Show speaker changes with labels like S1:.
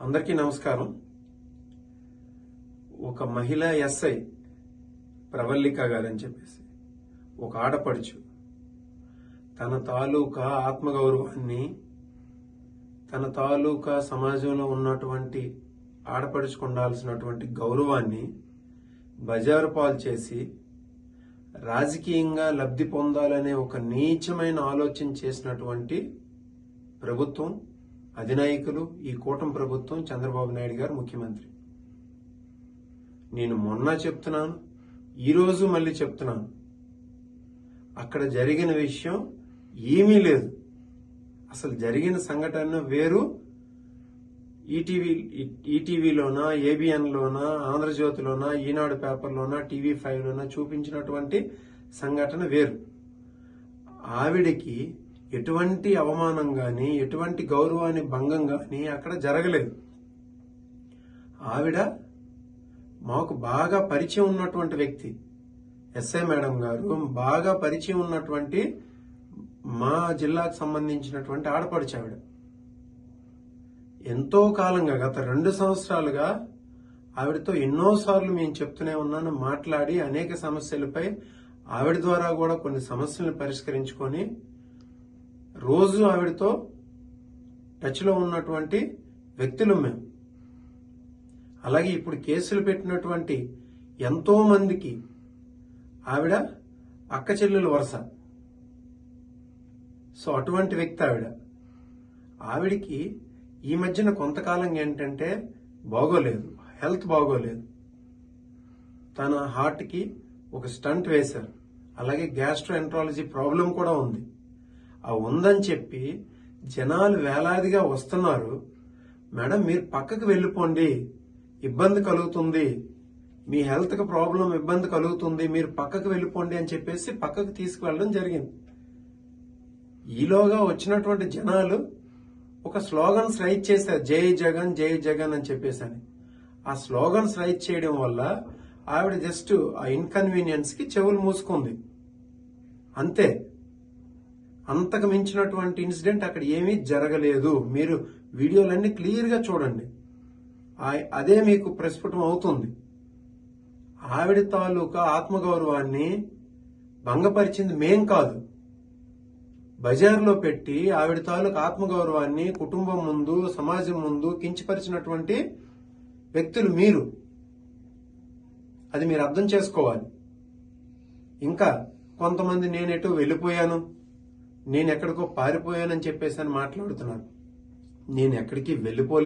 S1: అందరికీ నమస్కారం. ఒక మహిళా ఎస్ఐ ప్రవల్లిక గారని చెప్పేసి ఒక ఆడపడుచు తన తాలూకా ఆత్మగౌరవాన్ని, తన తాలూకా సమాజంలో ఉన్నటువంటి ఆడపడుచుకు ఉండాల్సినటువంటి గౌరవాన్ని బజారు పాలు చేసి రాజకీయంగా లబ్ధి పొందాలనే ఒక నీచమైన ఆలోచన చేసినటువంటి ప్రభుత్వం, అధినాయకులు, ఈ కూటమి ప్రభుత్వం, చంద్రబాబు నాయుడు గారు ముఖ్యమంత్రి. నేను మొన్న చెప్తున్నాను, ఈరోజు మళ్ళీ చెప్తున్నాను, అక్కడ జరిగిన విషయం ఏమీ లేదు. అసలు జరిగిన సంఘటన వేరు. ఈటీవీలోనా, ఏబిఎన్లోనా, ఆంధ్రజ్యోతిలోనా, ఈనాడు పేపర్లోనా, టీవీ5లోనా చూపించినటువంటి సంఘటన వేరు. ఆవిడకి ఎటువంటి అవమానం గాని, ఎటువంటి గౌరవాన్ని భంగం గాని అక్కడ జరగలేదు. ఆవిడ మాకు బాగా పరిచయం ఉన్నటువంటి వ్యక్తి. ఎస్ఐ మేడం గారు బాగా పరిచయం ఉన్నటువంటి మా జిల్లాకు సంబంధించినటువంటి ఆడపడుచు ఆవిడ. ఎంతో కాలంగా, గత 2 సంవత్సరాలుగా ఆవిడతో ఎన్నోసార్లు మేము చెప్తూనే ఉన్నాను, మాట్లాడి అనేక సమస్యలపై ఆవిడ ద్వారా కూడా కొన్ని సమస్యలను పరిష్కరించుకొని రోజు ఆవిడతో టచ్లో ఉన్నటువంటి వ్యక్తులు మేము. అలాగే ఇప్పుడు కేసులు పెట్టినటువంటి ఎంతో మందికి ఆవిడ అక్క చెల్లెలు వరుస. సో అటువంటి వ్యక్తి ఆవిడ. ఆవిడికి ఈ మధ్యన కొంతకాలం ఏంటంటే బాగోలేదు, హెల్త్ బాగోలేదు. తన హార్ట్కి ఒక స్టంట్ వేశారు. అలాగే గ్యాస్ట్రోఎంట్రాలజీ ప్రాబ్లం కూడా ఉంది. ఆ ఉందని చెప్పి జనాలు వేలాదిగా వస్తున్నారు. మేడం, మీరు పక్కకు వెళ్ళిపోండి, ఇబ్బంది కలుగుతుంది, మీ హెల్త్కి ప్రాబ్లం, ఇబ్బంది కలుగుతుంది, మీరు పక్కకు వెళ్ళిపోండి అని చెప్పేసి పక్కకు తీసుకువెళ్ళడం జరిగింది. ఈలోగా వచ్చినటువంటి జనాలు ఒక స్లోగన్స్ రైట్ చేశారు, జై జగన్, జై జగన్ అని చెప్పేసి. ఆ స్లోగన్స్ రైట్ చేయడం వల్ల ఆవిడ జస్ట్ ఆ ఇన్కన్వీనియన్స్ కి చెవులు మూసుకుంది అంతే. అంతకు మించినటువంటి ఇన్సిడెంట్ అక్కడ ఏమీ జరగలేదు. మీరు వీడియోలన్నీ క్లియర్ గా చూడండి, అదే మీకు ప్రస్ఫుటం అవుతుంది. ఆవిడ తాలూకా ఆత్మగౌరవాన్ని భంగపరిచింది మేం కాదు. బజార్లో పెట్టి ఆవిడ తాలూకా ఆత్మగౌరవాన్ని కుటుంబం ముందు, సమాజం ముందు కించపరిచినటువంటి వ్యక్తులు మీరు. అది మీరు అర్థం చేసుకోవాలి. ఇంకా కొంతమంది నేనెటో వెళ్ళిపోయాను, నేను ఎక్కడికో పారిపోయానని చెప్పేసి అని మాట్లాడుతున్నారు. నేను ఎక్కడికి వెళ్ళిపోలేదు.